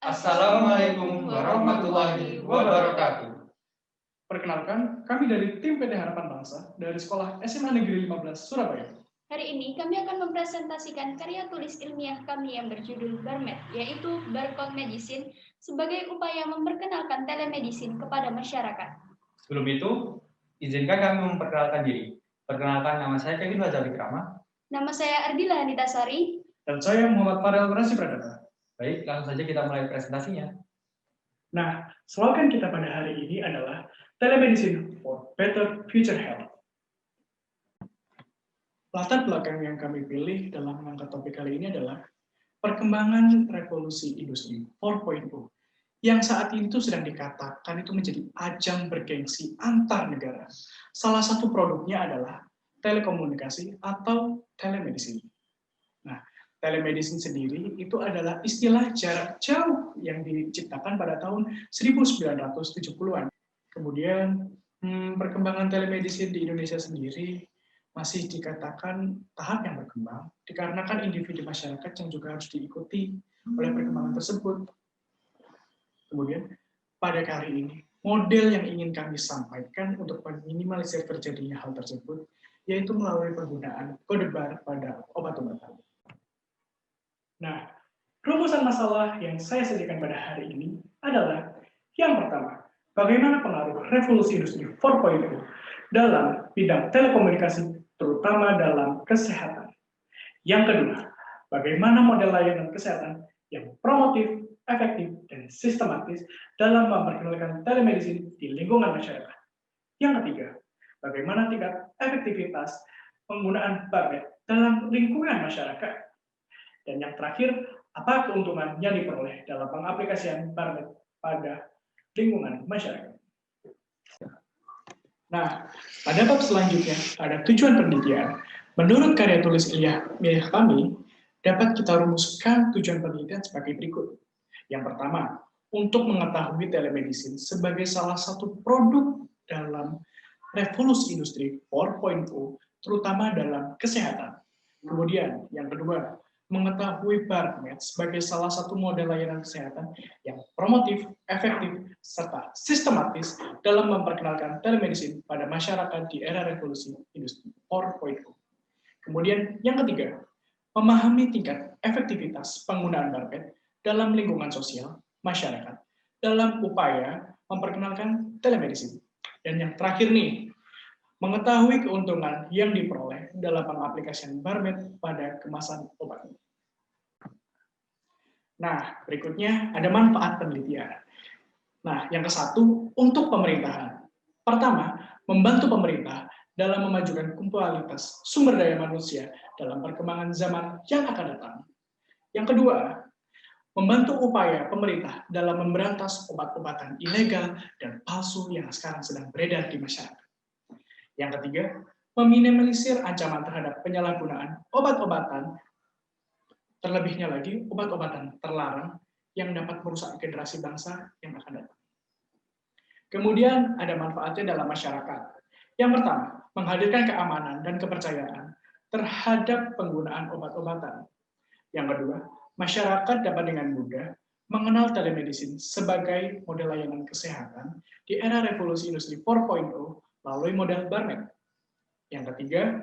Assalamualaikum warahmatullahi wabarakatuh. Perkenalkan, kami dari tim PT Harapan Bangsa dari Sekolah SMA Negeri 15 Surabaya. Hari ini kami akan mempresentasikan karya tulis ilmiah kami yang berjudul Barmed, yaitu Barcode Medicine, sebagai upaya memperkenalkan telemedicine kepada masyarakat. Sebelum itu, izinkan kami memperkenalkan diri. Perkenalkan, nama saya Kevin Fajar Wikrama. Nama saya Ardila Anitasari. Dan saya Muhammad Farel Rasi Pradana. Baik, langsung saja kita mulai presentasinya. Nah, slogan kita pada hari ini adalah Telemedicine for Better Future Health. Latar belakang yang kami pilih dalam mengangkat topik kali ini adalah perkembangan revolusi industri 4.0 yang saat ini itu sedang dikatakan itu menjadi ajang bergengsi antar negara. Salah satu produknya adalah telekomunikasi atau telemedicine. Nah, telemedicine sendiri itu adalah istilah jarak jauh yang diciptakan pada tahun 1970-an. Kemudian perkembangan telemedicine di Indonesia sendiri masih dikatakan tahap yang berkembang, dikarenakan individu masyarakat yang juga harus diikuti oleh perkembangan tersebut. Kemudian, pada kali ini, model yang ingin kami sampaikan untuk meminimalisir terjadinya hal tersebut, yaitu melalui penggunaan kode bar pada obat-obatan. Nah, rumusan masalah yang saya sediakan pada hari ini adalah yang pertama, bagaimana pengaruh revolusi industri 4.0 dalam bidang telekomunikasi, terutama dalam kesehatan. Yang kedua, bagaimana model layanan kesehatan yang promotif, efektif, dan sistematis dalam memperkenalkan telemedicine di lingkungan masyarakat. Yang ketiga, bagaimana tingkat efektivitas penggunaan Barmed dalam lingkungan masyarakat. Dan yang terakhir, apa keuntungan yang diperoleh dalam pengaplikasian Barmed pada lingkungan masyarakat. Nah, pada bab selanjutnya, ada tujuan penelitian. Menurut karya tulis ilmiah kami, dapat kita rumuskan tujuan penelitian sebagai berikut. Yang pertama, untuk mengetahui telemedicine sebagai salah satu produk dalam revolusi industri 4.0, terutama dalam kesehatan. Kemudian, yang kedua, mengetahui Barmed sebagai salah satu model layanan kesehatan yang promotif, efektif, serta sistematis dalam memperkenalkan telemedicine pada masyarakat di era revolusi industri 4.0. Kemudian yang ketiga, memahami tingkat efektivitas penggunaan Barmed dalam lingkungan sosial masyarakat dalam upaya memperkenalkan telemedicine. Dan yang terakhir nih, mengetahui keuntungan yang diperoleh dalam pengaplikasian Barmed pada kemasan obat. Nah, berikutnya ada manfaat penelitian. Nah, yang ke-1 untuk pemerintahan. Pertama, membantu pemerintah dalam memajukan kualitas sumber daya manusia dalam perkembangan zaman yang akan datang. Yang kedua, membantu upaya pemerintah dalam memberantas obat-obatan ilegal dan palsu yang sekarang sedang beredar di masyarakat. Yang ketiga, meminimalisir ancaman terhadap penyalahgunaan obat-obatan, terlebihnya lagi obat-obatan terlarang yang dapat merusak generasi bangsa yang akan datang. Kemudian ada manfaatnya dalam masyarakat. Yang pertama, menghadirkan keamanan dan kepercayaan terhadap penggunaan obat-obatan. Yang kedua, masyarakat dapat dengan mudah mengenal telemedicine sebagai model layanan kesehatan di era revolusi industri 4.0 melalui model Barmed. Yang ketiga,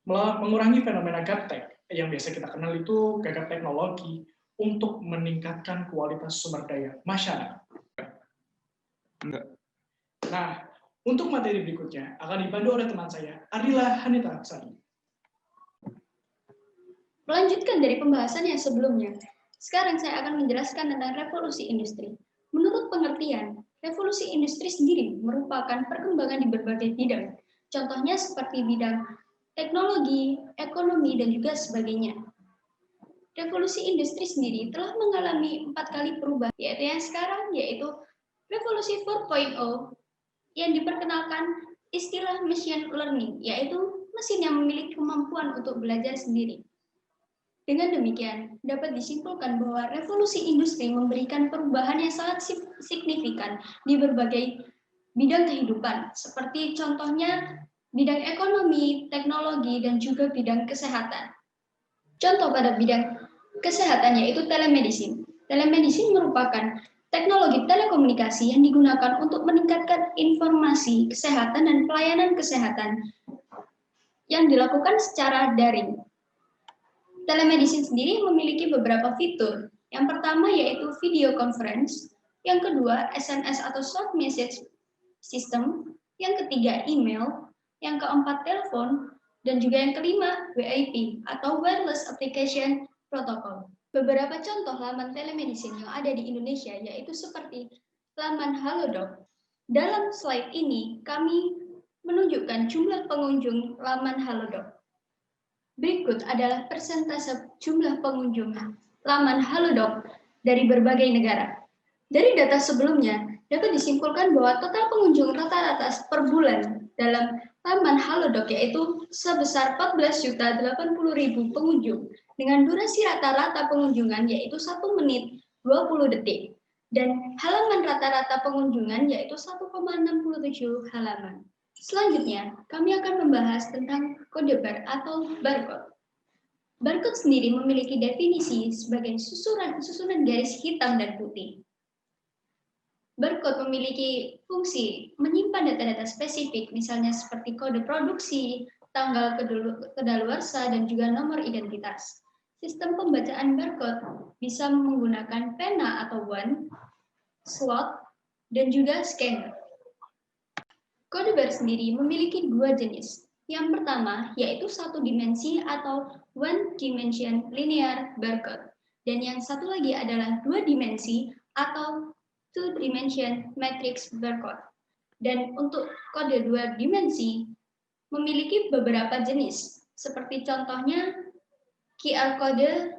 mengurangi fenomena gaptek yang biasa kita kenal itu gagap teknologi untuk meningkatkan kualitas sumber daya masyarakat. Nah, untuk materi berikutnya akan dibantu oleh teman saya, Ardila Anitasari. Melanjutkan dari pembahasan yang sebelumnya, sekarang saya akan menjelaskan tentang revolusi industri. Menurut pengertian, revolusi industri sendiri merupakan perkembangan di berbagai bidang. Contohnya seperti bidang teknologi, ekonomi, dan juga sebagainya. Revolusi industri sendiri telah mengalami 4 kali perubahan, yaitu yang sekarang, yaitu revolusi 4.0, yang diperkenalkan istilah machine learning, yaitu mesin yang memiliki kemampuan untuk belajar sendiri. Dengan demikian, dapat disimpulkan bahwa revolusi industri memberikan perubahan yang sangat signifikan di berbagai bidang kehidupan, seperti contohnya bidang ekonomi, teknologi, dan juga bidang kesehatan. Contoh pada bidang kesehatan yaitu telemedicine. Telemedicine merupakan teknologi telekomunikasi yang digunakan untuk meningkatkan informasi kesehatan dan pelayanan kesehatan yang dilakukan secara daring. Telemedicine sendiri memiliki beberapa fitur. Yang pertama yaitu video conference, yang kedua SMS atau short message system, yang ketiga email, yang keempat telepon, dan juga yang kelima WIP atau wireless application protocol. Beberapa contoh laman telemedicine yang ada di Indonesia yaitu seperti laman Halodoc. Dalam slide ini kami menunjukkan jumlah pengunjung laman Halodoc. Berikut adalah persentase jumlah pengunjung laman Halodoc dari berbagai negara. Dari data sebelumnya, dapat disimpulkan bahwa total pengunjung rata-rata per bulan dalam laman Halodoc yaitu sebesar 14.080.000 pengunjung dengan durasi rata-rata pengunjungan yaitu 1 menit 20 detik dan halaman rata-rata pengunjungan yaitu 1,67 halaman. Selanjutnya, kami akan membahas tentang kode bar atau barcode. Barcode sendiri memiliki definisi sebagai susunan garis hitam dan putih. Barcode memiliki fungsi menyimpan data-data spesifik, misalnya seperti kode produksi, tanggal kedaluarsa, dan juga nomor identitas. Sistem pembacaan barcode bisa menggunakan pena atau wand, slot, dan juga scanner. Kode bar sendiri memiliki dua jenis. Yang pertama yaitu satu dimensi atau one dimension linear barcode. Dan yang satu lagi adalah dua dimensi atau two dimension matrix barcode. Dan untuk kode dua dimensi memiliki beberapa jenis. Seperti contohnya QR code,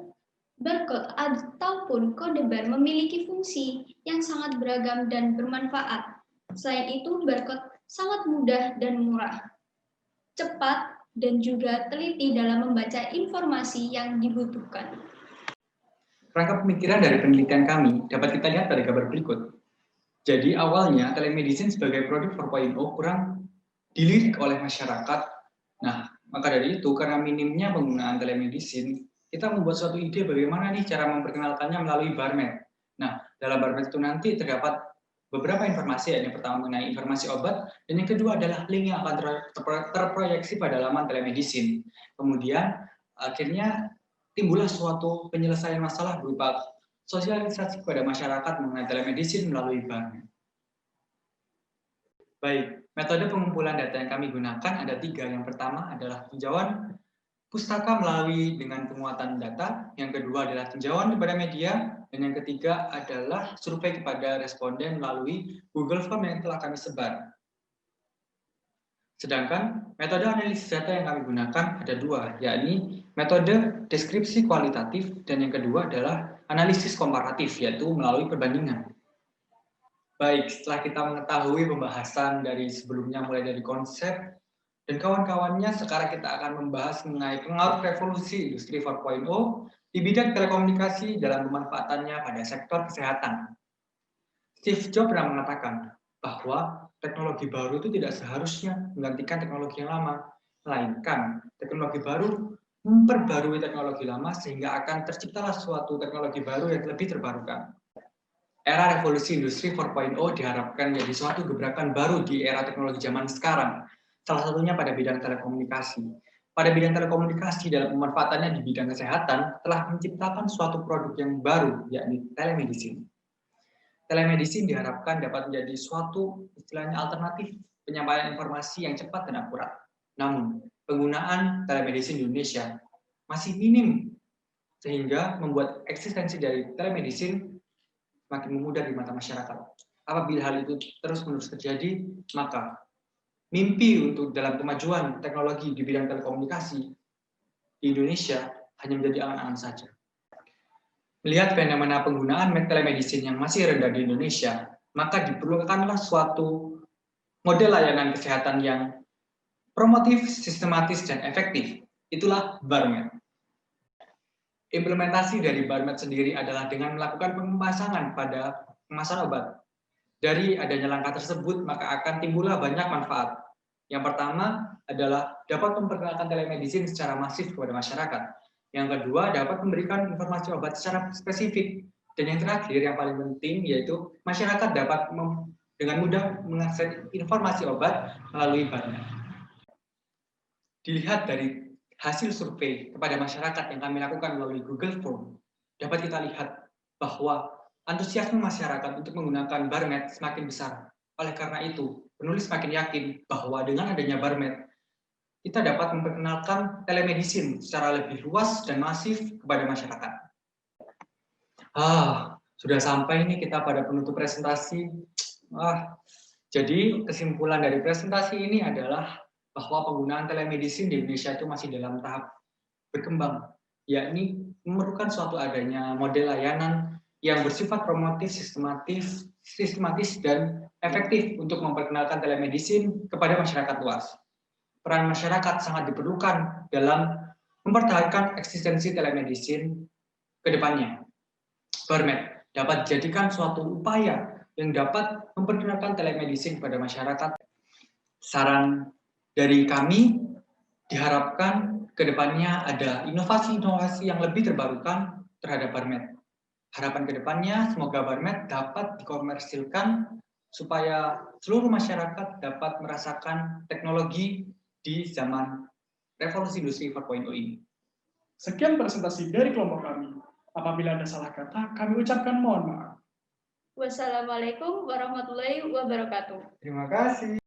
barcode, ataupun kode bar memiliki fungsi yang sangat beragam dan bermanfaat. Selain itu, barcode sangat mudah dan murah, cepat, dan juga teliti dalam membaca informasi yang dibutuhkan. Rangka pemikiran dari penelitian kami dapat kita lihat pada gambar berikut. Jadi awalnya telemedicine sebagai produk 4.0 kurang dilirik oleh masyarakat. Nah, maka dari itu karena minimnya penggunaan telemedicine, kita membuat suatu ide bagaimana nih cara memperkenalkannya melalui Barmed. Nah, dalam Barmed itu nanti terdapat beberapa informasi, yang pertama mengenai informasi obat, dan yang kedua adalah link yang akan terproyeksi pada laman telemedicine. Kemudian akhirnya timbullah suatu penyelesaian masalah berupa sosialisasi kepada masyarakat mengenai telemedicine melalui Barmed. Baik, metode pengumpulan data yang kami gunakan ada 3. Yang pertama adalah tinjauan pustaka melalui dengan penguatan data, yang kedua adalah tinjauan kepada media, dan yang ketiga adalah survei kepada responden melalui Google Form yang telah kami sebar. Sedangkan metode analisis data yang kami gunakan ada 2, yakni metode deskripsi kualitatif dan yang kedua adalah analisis komparatif, yaitu melalui perbandingan. Baik, setelah kita mengetahui pembahasan dari sebelumnya mulai dari konsep dan kawan-kawannya, sekarang kita akan membahas mengenai pengaruh revolusi industri 4.0 di bidang telekomunikasi dalam pemanfaatannya pada sektor kesehatan. Steve Jobs pernah mengatakan bahwa teknologi baru itu tidak seharusnya menggantikan teknologi yang lama, melainkan teknologi baru memperbarui teknologi lama sehingga akan terciptalah suatu teknologi baru yang lebih terbarukan. Era revolusi industri 4.0 diharapkan menjadi suatu gebrakan baru di era teknologi zaman sekarang, salah satunya pada bidang telekomunikasi. Pada bidang telekomunikasi dalam pemanfaatannya di bidang kesehatan telah menciptakan suatu produk yang baru, yakni telemedicine. Telemedicine diharapkan dapat menjadi suatu istilahnya alternatif penyampaian informasi yang cepat dan akurat. Namun, penggunaan telemedicine di Indonesia masih minim, sehingga membuat eksistensi dari telemedicine makin memudar di mata masyarakat. Apabila hal itu terus-menerus terjadi, maka mimpi untuk dalam kemajuan teknologi di bidang telekomunikasi di Indonesia hanya menjadi angan-angan saja. Melihat fenomena penggunaan telemedicine yang masih rendah di Indonesia, maka diperlukanlah suatu model layanan kesehatan yang promotif, sistematis, dan efektif. Itulah Barmed. Implementasi dari Barmed sendiri adalah dengan melakukan pemasangan pada kemasan obat. Dari adanya langkah tersebut, maka akan timbullah banyak manfaat. Yang pertama adalah dapat memperkenalkan telemedicine secara masif kepada masyarakat. Yang kedua, dapat memberikan informasi obat secara spesifik Dan yang terakhir, yang paling penting, yaitu masyarakat dapat dengan mudah mengakses informasi obat melalui Barmed. Dilihat dari hasil survei kepada masyarakat yang kami lakukan melalui Google Form, dapat kita lihat bahwa antusiasme masyarakat untuk menggunakan Barmed semakin besar. Oleh karena itu, penulis semakin yakin bahwa dengan adanya Barmed, kita dapat memperkenalkan telemedicine secara lebih luas dan masif kepada masyarakat. Sudah sampai nih kita pada penutup presentasi. Jadi kesimpulan dari presentasi ini adalah bahwa penggunaan telemedicine di Indonesia itu masih dalam tahap berkembang, yakni memerlukan suatu adanya model layanan yang bersifat promotif, sistematis dan efektif untuk memperkenalkan telemedicine kepada masyarakat luas. Peran masyarakat sangat diperlukan dalam mempertahankan eksistensi telemedicine ke depannya. Barmed dapat dijadikan suatu upaya yang dapat memperkenalkan telemedicine kepada masyarakat. Saran dari kami diharapkan ke depannya ada inovasi-inovasi yang lebih terbarukan terhadap Barmed. Harapan ke depannya semoga Barmed dapat dikomersilkan supaya seluruh masyarakat dapat merasakan teknologi di zaman revolusi industri 4.0 ini. Sekian presentasi dari kelompok kami. Apabila ada salah kata, kami ucapkan mohon maaf. Wassalamualaikum warahmatullahi wabarakatuh. Terima kasih.